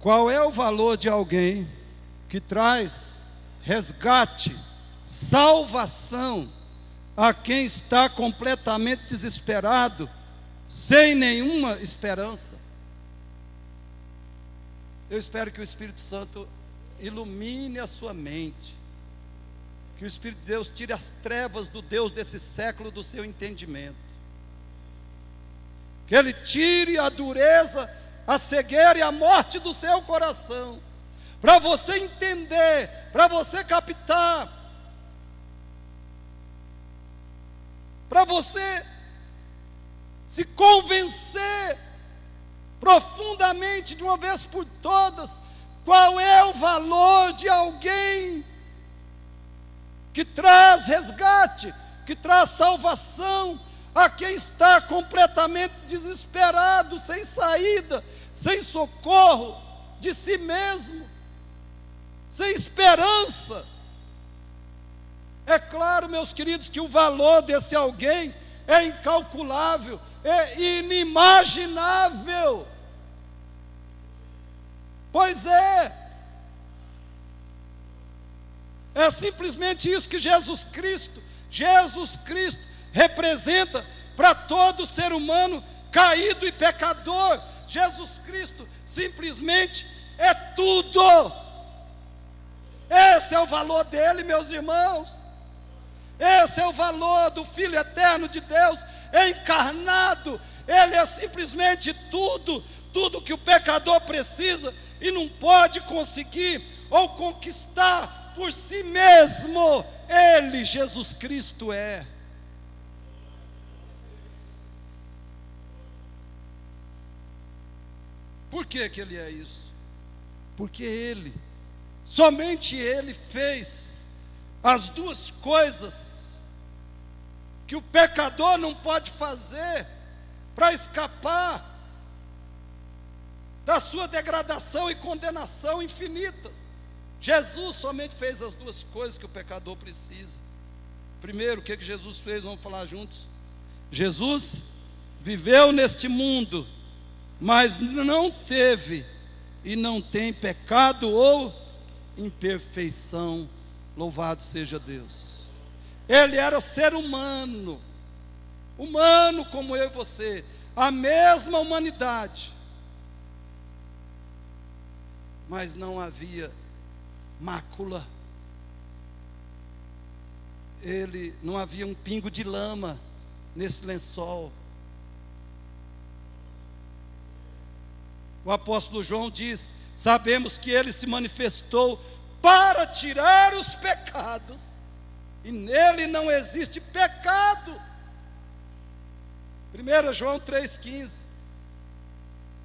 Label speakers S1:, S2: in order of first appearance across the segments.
S1: Qual é o valor de alguém que traz resgate, salvação a quem está completamente desesperado, sem nenhuma esperança? Eu espero que o Espírito Santo ilumine a sua mente, que o Espírito de Deus tire as trevas do Deus desse século do seu entendimento, que Ele tire a dureza, a cegueira e a morte do seu coração, para você entender, para você captar, para você se convencer profundamente, de uma vez por todas, qual é o valor de alguém que traz resgate, que traz salvação a quem está completamente desesperado, sem saída, sem socorro de si mesmo, sem esperança. É claro, meus queridos, que o valor desse alguém é incalculável, é inimaginável. Pois é simplesmente isso que Jesus Cristo representa para todo ser humano caído e pecador. Jesus Cristo simplesmente é tudo. Esse é o valor dele, meus irmãos. Esse é o valor do Filho eterno de Deus, encarnado. Ele é simplesmente tudo, tudo que o pecador precisa e não pode conseguir ou conquistar por si mesmo. Ele, Jesus Cristo, é. Por que que Ele é isso? Porque Ele, somente Ele fez as duas coisas que o pecador não pode fazer para escapar da sua degradação e condenação infinitas. Jesus somente fez as duas coisas que o pecador precisa. Primeiro, o que Jesus fez? Vamos falar juntos. Jesus viveu neste mundo, mas não teve e não tem pecado ou imperfeição. Louvado seja Deus. Ele era ser humano, humano como eu e você, a mesma humanidade, mas não havia mácula. Ele não havia um pingo de lama nesse lençol. O apóstolo João diz: sabemos que ele se manifestou para tirar os pecados, e nele não existe pecado. 1 João 3,15.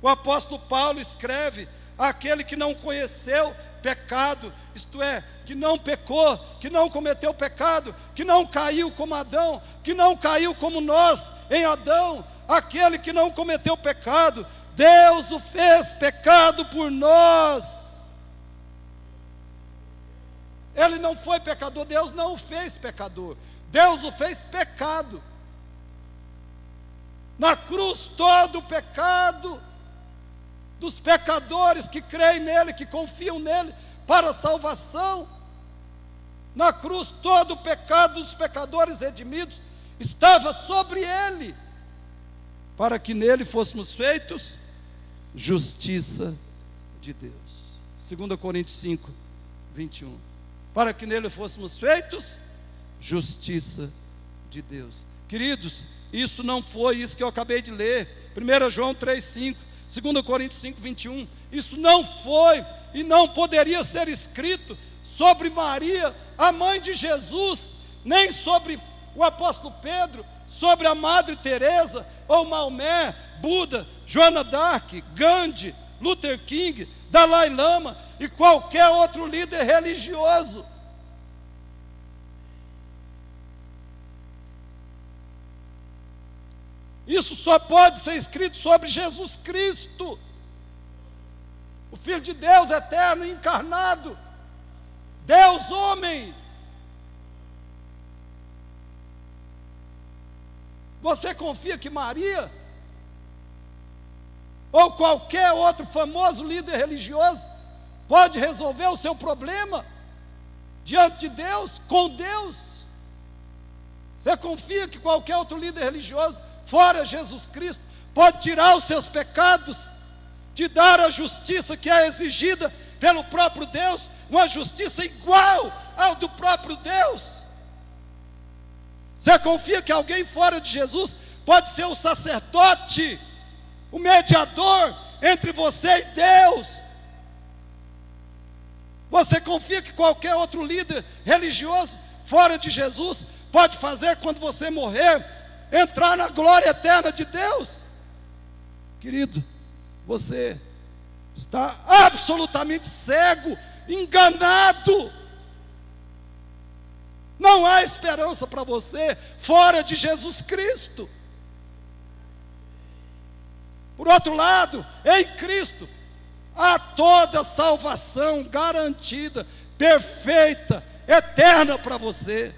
S1: O apóstolo Paulo escreve: aquele que não conheceu pecado, isto é, que não pecou, que não cometeu pecado, que não caiu como Adão, que não caiu como nós em Adão, aquele que não cometeu pecado, Deus o fez pecado por nós. Ele não foi pecador, Deus não o fez pecador, Deus o fez pecado. Na cruz todo o pecado dos pecadores que creem nele, que confiam nele para a salvação, na cruz todo o pecado dos pecadores redimidos estava sobre ele, para que nele fôssemos feitos justiça de Deus. 2 Coríntios 5, 21. Para que nele fôssemos feitos justiça de Deus. Queridos, isso não foi isso que eu acabei de ler, 1 João 3,5, 2 Coríntios 5, 21, isso não foi e não poderia ser escrito sobre Maria, a mãe de Jesus, nem sobre o apóstolo Pedro, sobre a Madre Teresa, ou Maomé, Buda, Joana d'Arc, Gandhi, Luther King, Dalai Lama e qualquer outro líder religioso. Isso só pode ser escrito sobre Jesus Cristo, o Filho de Deus eterno e encarnado, Deus homem. Você confia que Maria ou qualquer outro famoso líder religioso pode resolver o seu problema diante de Deus, com Deus? Você confia que qualquer outro líder religioso, fora Jesus Cristo, pode tirar os seus pecados, te dar a justiça que é exigida pelo próprio Deus, uma justiça igual ao do próprio Deus? Você confia que alguém fora de Jesus pode ser o sacerdote, o mediador entre você e Deus? Você confia que qualquer outro líder religioso fora de Jesus pode fazer, quando você morrer, entrar na glória eterna de Deus? Querido, você está absolutamente cego, enganado. Não há esperança para você fora de Jesus Cristo. Por outro lado, em Cristo há toda salvação garantida, perfeita, eterna para você.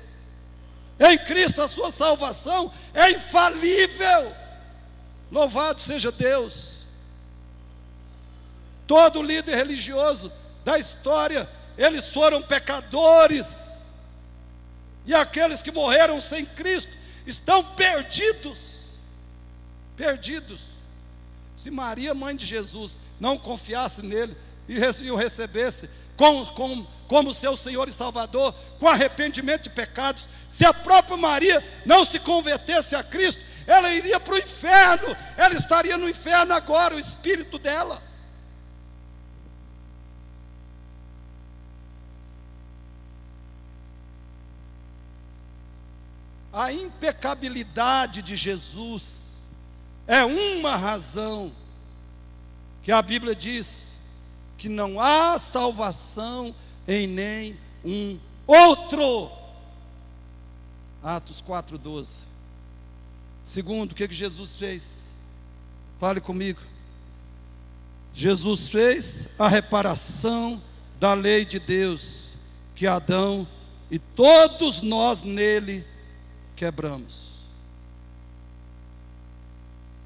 S1: Em Cristo a sua salvação é infalível. Louvado seja Deus. Todo líder religioso da história, eles foram pecadores. E aqueles que morreram sem Cristo estão perdidos. Perdidos. Se Maria, mãe de Jesus, não confiasse nele e o recebesse como seu Senhor e Salvador, com arrependimento de pecados, se a própria Maria não se convertesse a Cristo, ela iria para o inferno. Ela estaria no inferno agora, o espírito dela. A impecabilidade de Jesus é uma razão que a Bíblia diz que não há salvação em nenhum outro. Atos 4:12. Segundo, o que Jesus fez? Fale comigo. Jesus fez a reparação da lei de Deus, que Adão e todos nós nele quebramos.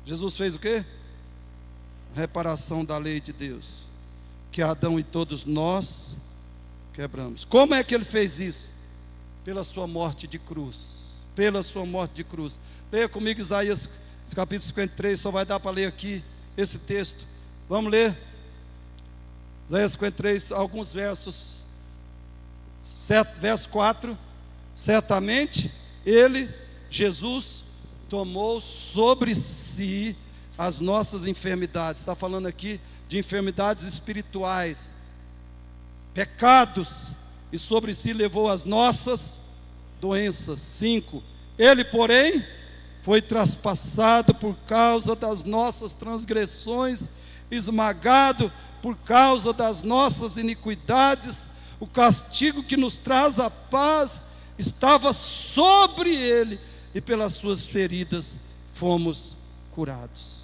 S1: Jesus fez o quê? A reparação da lei de Deus, que Adão e todos nós quebramos. Como é que ele fez isso? Pela sua morte de cruz. Pela sua morte de cruz. Leia comigo Isaías capítulo 53, só vai dar para ler aqui esse texto. Vamos ler Isaías 53, alguns versos. Verso 4. Certamente ele, Jesus, tomou sobre si as nossas enfermidades. Está falando aqui de enfermidades espirituais, pecados, e sobre si levou as nossas doenças. 5. Ele, porém, foi traspassado por causa das nossas transgressões, esmagado por causa das nossas iniquidades. O castigo que nos traz a paz estava sobre ele, e pelas suas feridas fomos curados.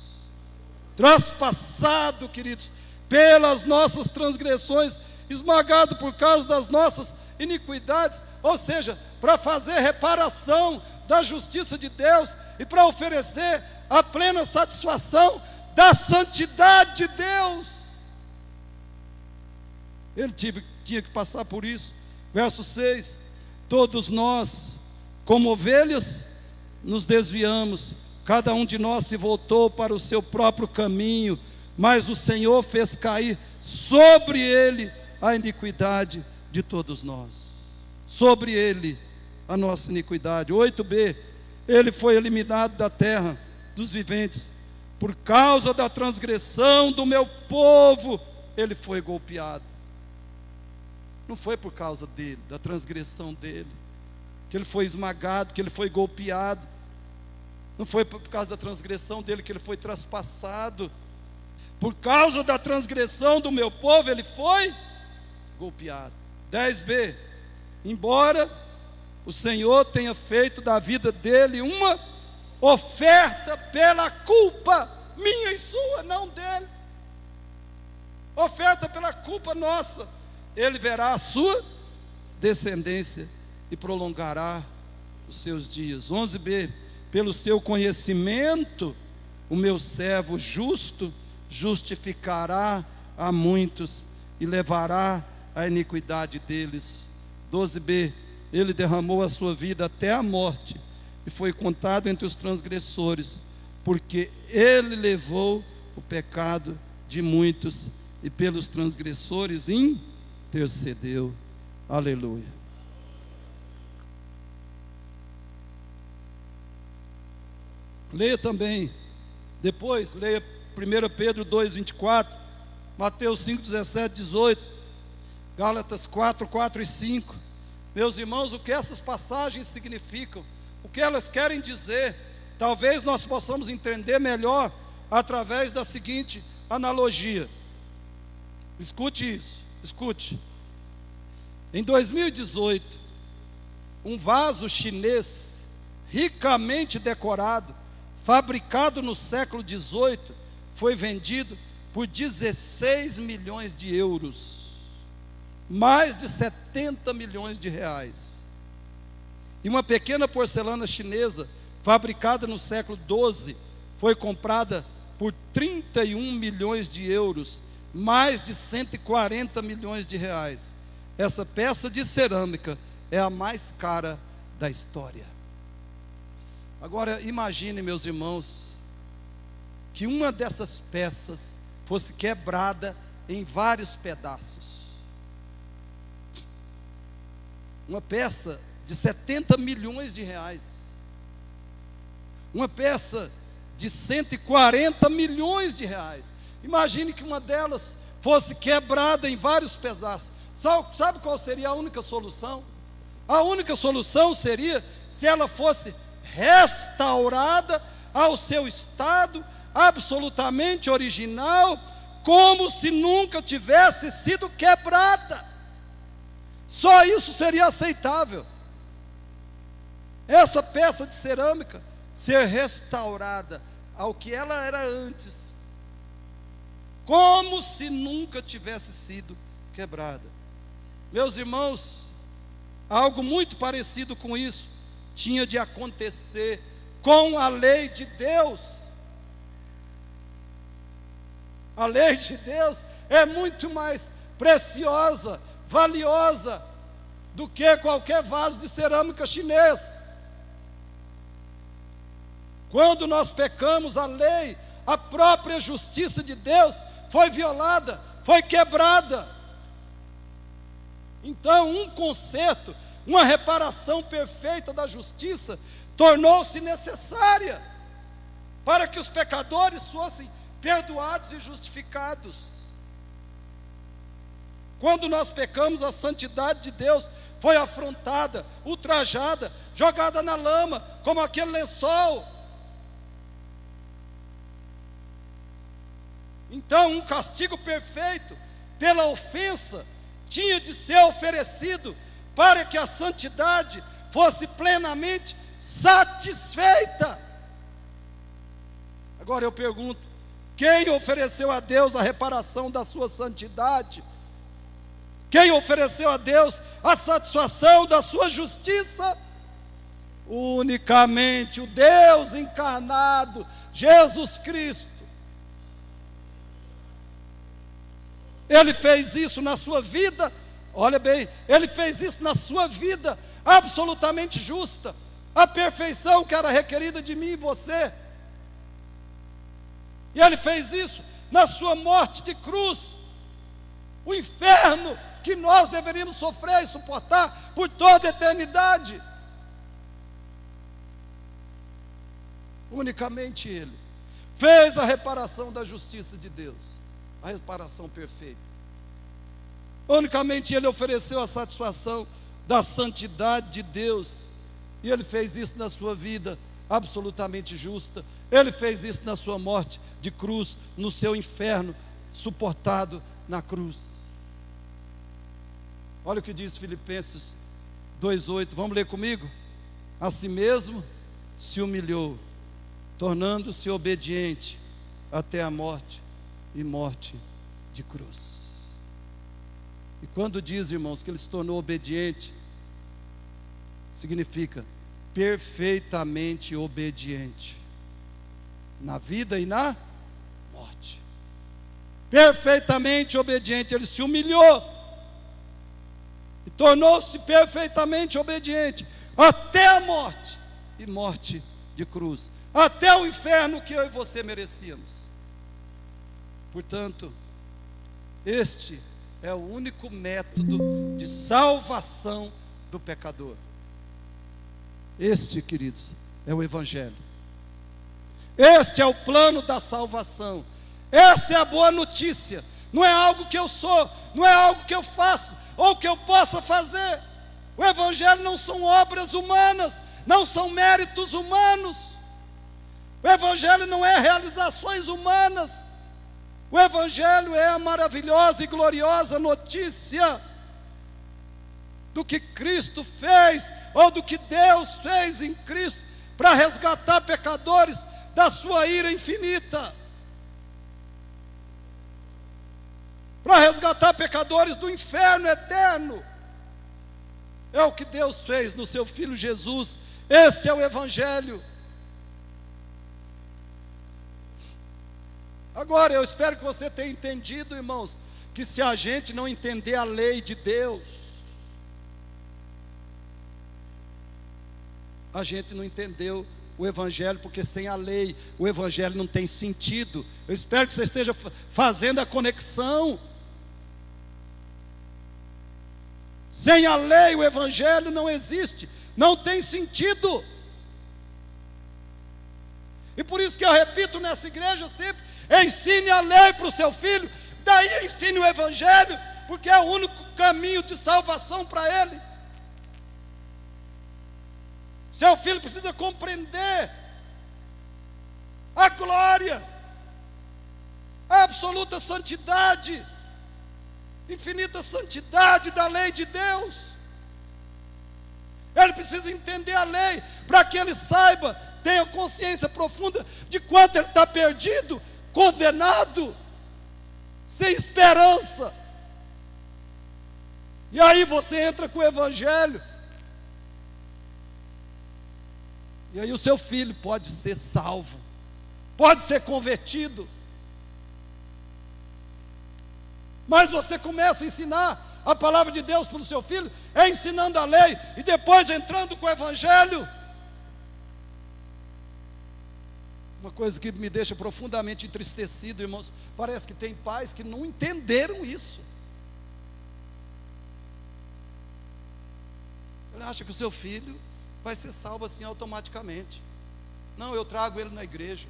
S1: Traspassado, queridos, pelas nossas transgressões, esmagado por causa das nossas iniquidades, ou seja, para fazer reparação da justiça de Deus e para oferecer a plena satisfação da santidade de Deus. Ele tinha que passar por isso. Verso 6. Todos nós, como ovelhas, nos desviamos, cada um de nós se voltou para o seu próprio caminho, mas o Senhor fez cair sobre ele a iniquidade de todos nós. Sobre ele a nossa iniquidade. 8b. Ele foi eliminado da terra dos viventes, por causa da transgressão do meu povo, ele foi golpeado. Não foi por causa dele, da transgressão dele, que ele foi esmagado, que ele foi golpeado. Não foi por causa da transgressão dele que ele foi traspassado. Por causa da transgressão do meu povo, ele foi golpeado. 10b. Embora o Senhor tenha feito da vida dele uma oferta pela culpa minha e sua, não dele. Oferta pela culpa nossa. Ele verá a sua descendência e prolongará os seus dias. 11b. Pelo seu conhecimento, o meu servo justo justificará a muitos e levará a iniquidade deles. 12b, ele derramou a sua vida até a morte e foi contado entre os transgressores, porque ele levou o pecado de muitos e pelos transgressores intercedeu. Aleluia. Leia também, depois, leia 1 Pedro 2, 24, Mateus 5, 17, 18, Gálatas 4, 4 e 5. Meus irmãos, o que essas passagens significam, o que elas querem dizer, talvez nós possamos entender melhor através da seguinte analogia. Escute isso, escute. Em 2018, um vaso chinês ricamente decorado, fabricado no século XVIII, foi vendido por 16 milhões de euros, mais de 70 milhões de reais. E uma pequena porcelana chinesa, fabricada no século XII, foi comprada por 31 milhões de euros, mais de 140 milhões de reais. Essa peça de cerâmica é a mais cara da história. Agora imagine, meus irmãos, que uma dessas peças fosse quebrada em vários pedaços. Uma peça de 70 milhões de reais. Uma peça de 140 milhões de reais. Imagine que uma delas fosse quebrada em vários pedaços. Sabe qual seria a única solução? A única solução seria se ela fosse restaurada ao seu estado absolutamente original, como se nunca tivesse sido quebrada. Só isso seria aceitável. Essa peça de cerâmica ser restaurada ao que ela era antes, como se nunca tivesse sido quebrada. Meus irmãos, algo muito parecido com isso tinha de acontecer com a lei de Deus. A lei de Deus é muito mais preciosa, valiosa do que qualquer vaso de cerâmica chinês. Quando nós pecamos, a lei, a própria justiça de Deus foi violada, foi quebrada. Então, um conserto, uma reparação perfeita da justiça tornou-se necessária para que os pecadores fossem perdoados e justificados. Quando nós pecamos, a santidade de Deus foi afrontada, ultrajada, jogada na lama, como aquele lençol. Então, um castigo perfeito pela ofensa tinha de ser oferecido para que a santidade fosse plenamente satisfeita. Agora eu pergunto, quem ofereceu a Deus a reparação da sua santidade? Quem ofereceu a Deus a satisfação da sua justiça? Unicamente o Deus encarnado, Jesus Cristo. Ele fez isso na sua vida, olha bem, Ele fez isso na sua vida, absolutamente justa, a perfeição que era requerida de mim e você. E Ele fez isso na sua morte de cruz, o inferno que nós deveríamos sofrer e suportar por toda a eternidade. Unicamente Ele fez a reparação da justiça de Deus, a reparação perfeita. Unicamente Ele ofereceu a satisfação da santidade de Deus, e Ele fez isso na sua vida absolutamente justa. Ele fez isso na sua morte de cruz, no seu inferno suportado na cruz. Olha o que diz Filipenses 2,8, vamos ler comigo? A si mesmo se humilhou, tornando-se obediente até a morte, e morte de cruz. E quando diz, irmãos, que Ele se tornou obediente, significa perfeitamente obediente, na vida e na morte. perfeitamente obediente. Ele se humilhou e tornou-se perfeitamente obediente até a morte, e morte de cruz, até o inferno que eu e você merecíamos. Portanto, este é o único método de salvação do pecador. Este, queridos, é o Evangelho. Este é o plano da salvação. Essa é a boa notícia. Não é algo que eu sou, não é algo que eu faço, ou que eu possa fazer. O Evangelho não são obras humanas, não são méritos humanos. O Evangelho não é realizações humanas. O Evangelho é a maravilhosa e gloriosa notícia do que Cristo fez, ou do que Deus fez em Cristo, para resgatar pecadores da sua ira infinita, para resgatar pecadores do inferno eterno. É o que Deus fez no seu Filho Jesus. Este é o Evangelho. Agora, eu espero que você tenha entendido, irmãos, que se a gente não entender a lei de Deus, a gente não entendeu o Evangelho, porque sem a lei o Evangelho não tem sentido. Eu espero que você esteja fazendo a conexão. Sem a lei o Evangelho não existe, não tem sentido. E por isso que eu repito nessa igreja sempre: ensine a lei para o seu filho, daí ensine o Evangelho, porque é o único caminho de salvação para ele. Seu filho precisa compreender a glória, a absoluta santidade, infinita santidade da lei de Deus. Ele precisa entender a lei, para que ele saiba, tenha consciência profunda de quanto ele está perdido, condenado, sem esperança. E aí você entra com o Evangelho, e aí o seu filho pode ser salvo, pode ser convertido. Mas você começa a ensinar a palavra de Deus para o seu filho, ensinando a lei, e depois entrando com o Evangelho. Uma coisa que me deixa profundamente entristecido, irmãos, parece que tem pais que não entenderam isso. Ele acha que o seu filho vai ser salvo assim automaticamente. Não, eu trago ele na igreja.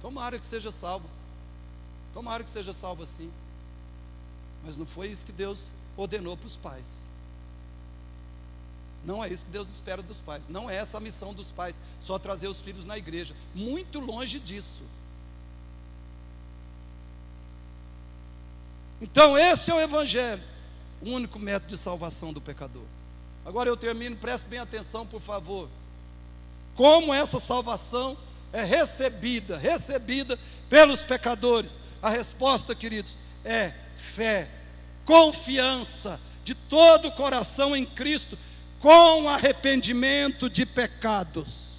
S1: Tomara que seja salvo. Tomara que seja salvo assim. Mas não foi isso que Deus ordenou para os pais. Não é isso que Deus espera dos pais. Não é essa a missão dos pais, só trazer os filhos na igreja. Muito longe disso. Então esse é o Evangelho, o único método de salvação do pecador. Agora eu termino, preste bem atenção, por favor. Como essa salvação é recebida pelos pecadores? A resposta, queridos, é fé, confiança de todo o coração em Cristo, com arrependimento de pecados.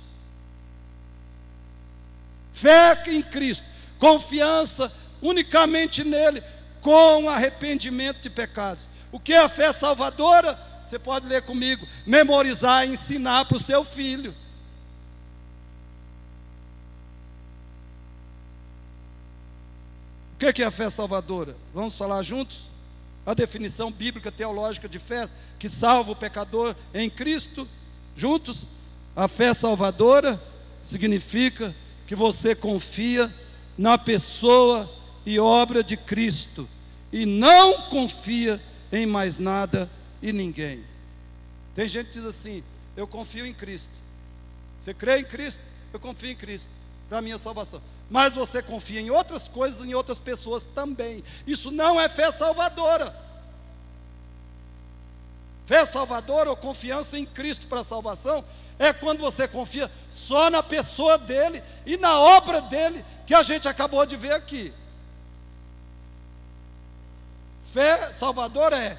S1: Fé em Cristo, confiança unicamente nele, com arrependimento de pecados. O que é a fé salvadora? Você pode ler comigo: memorizar e ensinar para o seu filho. O que é a fé salvadora? Vamos falar juntos? A definição bíblica teológica de fé, que salva o pecador em Cristo. Juntos? A fé salvadora significa que você confia na pessoa e obra de Cristo, e não confia em mais nada e ninguém. Tem gente que diz assim: eu confio em Cristo. Você crê em Cristo? Eu confio em Cristo para a minha salvação. Mas você confia em outras coisas, em outras pessoas também. Isso não é fé salvadora. Fé salvadora ou confiança em Cristo para a salvação é quando você confia só na pessoa dele e na obra dele, que a gente acabou de ver aqui. Fé salvadora é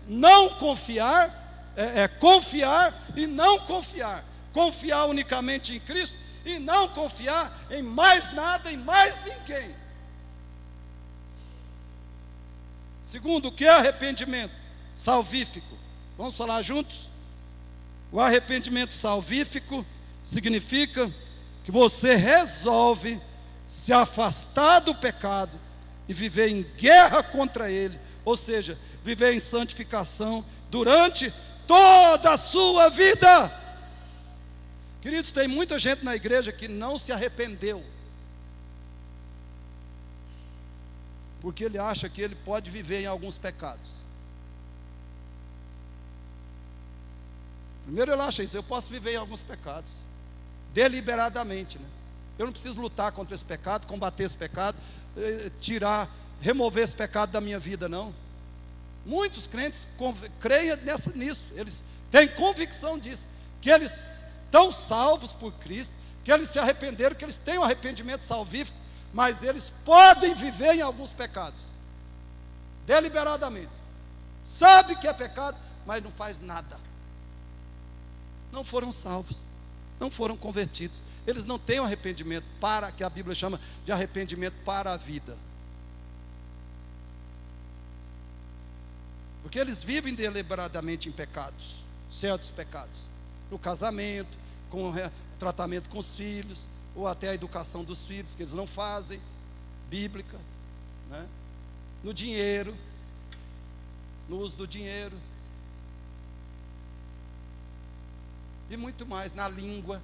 S1: não confiar, é confiar e não confiar. Confiar unicamente em Cristo e não confiar em mais nada, em mais ninguém. Segundo, o que é arrependimento salvífico? Vamos falar juntos? O arrependimento salvífico significa que você resolve se afastar do pecado e viver em guerra contra ele, ou seja, viver em santificação durante toda a sua vida. Queridos, tem muita gente na igreja que não se arrependeu, porque ele acha que ele pode viver em alguns pecados. Primeiro ele acha isso, eu posso viver em alguns pecados, deliberadamente, né? Eu não preciso lutar contra esse pecado, combater esse pecado, remover esse pecado da minha vida, não. Muitos crentes creem nisso, eles têm convicção disso, que eles estão salvos por Cristo, que eles se arrependeram, que eles têm um arrependimento salvífico, mas eles podem viver em alguns pecados, deliberadamente. Sabe que é pecado, mas não faz nada. Não foram salvos, não foram convertidos. Eles não têm um arrependimento que a Bíblia chama de arrependimento para a vida. Porque eles vivem deliberadamente em pecados, certos pecados. No casamento, com tratamento com os filhos, ou até a educação dos filhos, que eles não fazem, bíblica, né? No dinheiro, no uso do dinheiro, e muito mais, na língua.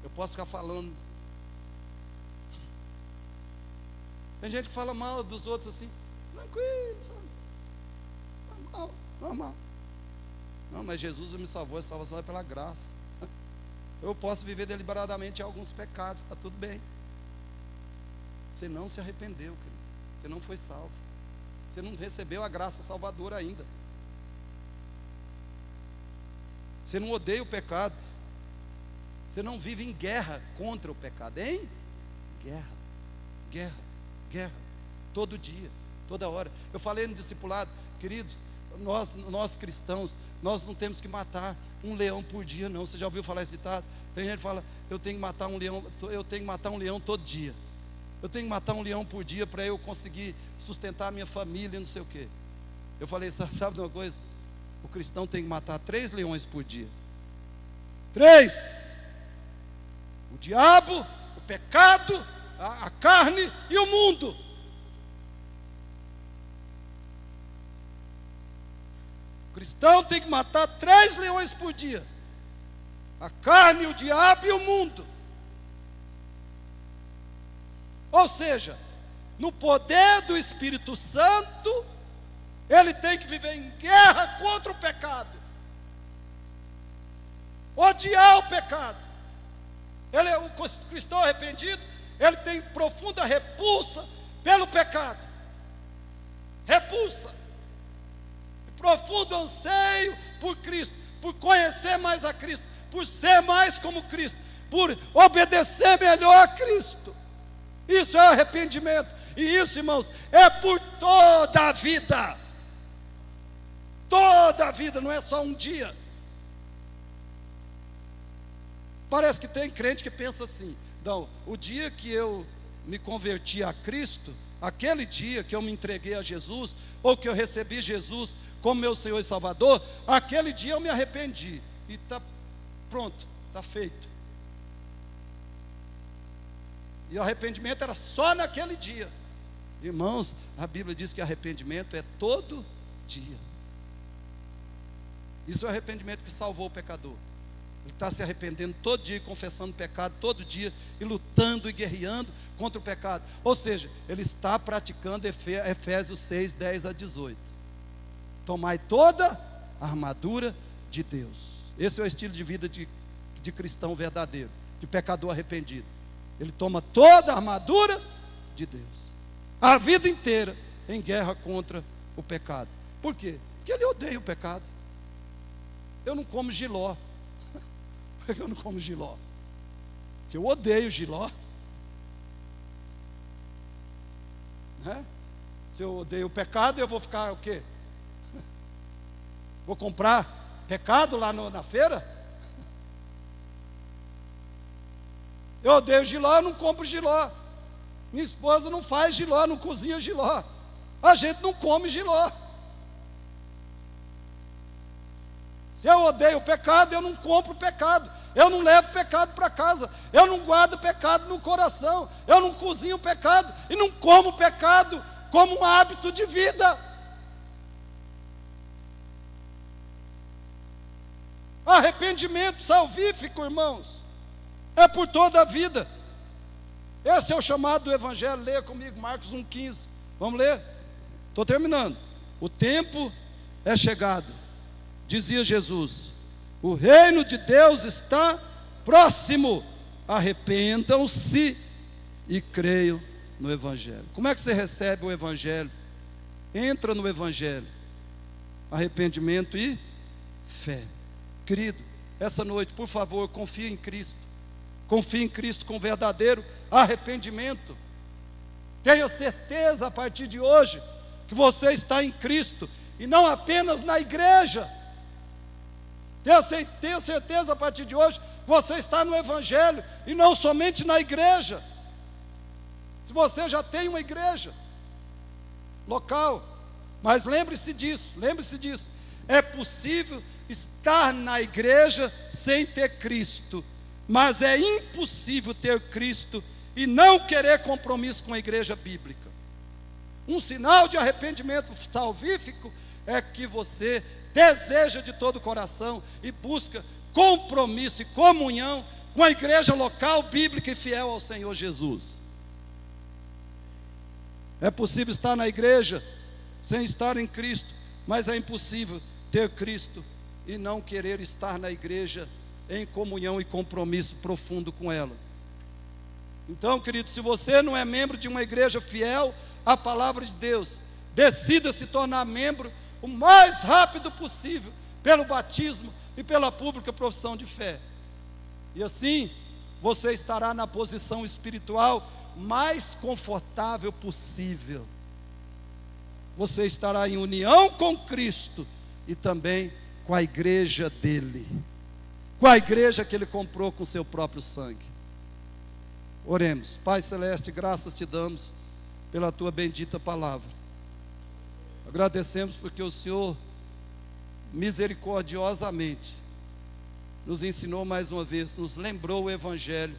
S1: Eu posso ficar falando. Tem gente que fala mal dos outros assim, tranquilo, sabe? Normal, normal. Não, mas Jesus me salvou, a salvação é pela graça. Eu posso viver deliberadamente em alguns pecados, está tudo bem. Você não se arrependeu, querido. Você não foi salvo. Você não recebeu a graça salvadora ainda. Você não odeia o pecado. Você não vive em guerra contra o pecado, hein? Guerra, guerra, guerra. Todo dia, toda hora. Eu falei no discipulado, queridos, nós cristãos, nós não temos que matar um leão por dia, não. Você já ouviu falar esse ditado? Tem gente que fala, eu tenho que matar um leão todo dia. Eu tenho que matar um leão por dia para eu conseguir sustentar a minha família, não sei o quê. Eu falei, sabe de uma coisa? O cristão tem que matar 3 leões por dia. 3! O diabo, o pecado, a carne e o mundo. O cristão tem que matar 3 leões por dia: a carne, o diabo e o mundo. Ou seja, no poder do Espírito Santo, ele tem que viver em guerra contra o pecado, odiar o pecado. O cristão arrependido, ele tem profunda repulsa pelo pecado, repulsa, profundo anseio por Cristo, por conhecer mais a Cristo, por ser mais como Cristo, por obedecer melhor a Cristo. Isso é arrependimento, e isso, irmãos, é por toda a vida. Toda a vida, não é só um dia. Parece que tem crente que pensa assim, não, o dia que eu me converti a Cristo, aquele dia que eu me entreguei a Jesus, ou que eu recebi Jesus como meu Senhor e Salvador, aquele dia eu me arrependi, e está pronto, está feito. E o arrependimento era só naquele dia. Irmãos, a Bíblia diz que arrependimento é todo dia. Isso é o arrependimento que salvou o pecador. Ele está se arrependendo todo dia, confessando pecado todo dia, e lutando e guerreando contra o pecado. Ou seja, ele está praticando Efésios 6, 10 a 18. Tomai toda a armadura de Deus. Esse é o estilo de vida de cristão verdadeiro, de pecador arrependido. Ele toma toda a armadura de Deus, a vida inteira em guerra contra o pecado. Por quê? Porque ele odeia o pecado. Eu não como jiló. Por que eu não como jiló? Porque eu odeio jiló, né? Se eu odeio o pecado, eu vou ficar o quê? Vou comprar pecado lá na feira? Eu odeio jiló, eu não compro jiló. Minha esposa não faz jiló, não cozinha jiló. A gente não come jiló. Se eu odeio o pecado, eu não compro o pecado. Eu não levo pecado para casa. Eu não guardo pecado no coração. Eu não cozinho o pecado e não como o pecado como um hábito de vida. Arrependimento salvífico, irmãos, é por toda a vida. Esse é o chamado do Evangelho. Leia comigo Marcos 1,15. Vamos ler? Estou terminando. O tempo é chegado, dizia Jesus, o reino de Deus está próximo. Arrependam-se e creiam no Evangelho. Como é que você recebe o Evangelho? Entra no Evangelho. Arrependimento e fé. Querido, essa noite, por favor, confie em Cristo. Confie em Cristo com verdadeiro arrependimento. Tenha certeza a partir de hoje que você está em Cristo e não apenas na igreja. Tenha certeza a partir de hoje que você está no Evangelho e não somente na igreja. Se você já tem uma igreja local, mas lembre-se disso, é possível estar na igreja sem ter Cristo, mas é impossível ter Cristo e não querer compromisso com a igreja bíblica. Um sinal de arrependimento salvífico é que você deseja de todo o coração e busca compromisso e comunhão com a igreja local, bíblica e fiel ao Senhor Jesus. É possível estar na igreja sem estar em Cristo, mas é impossível ter Cristo e não querer estar na igreja em comunhão e compromisso profundo com ela. Então, querido, se você não é membro de uma igreja fiel à palavra de Deus, decida se tornar membro o mais rápido possível, pelo batismo e pela pública profissão de fé. E assim, você estará na posição espiritual mais confortável possível. Você estará em união com Cristo e também com a igreja dele, com a igreja que ele comprou com seu próprio sangue. Oremos. Pai Celeste, graças te damos pela tua bendita palavra. Agradecemos porque o Senhor misericordiosamente nos ensinou mais uma vez, nos lembrou o Evangelho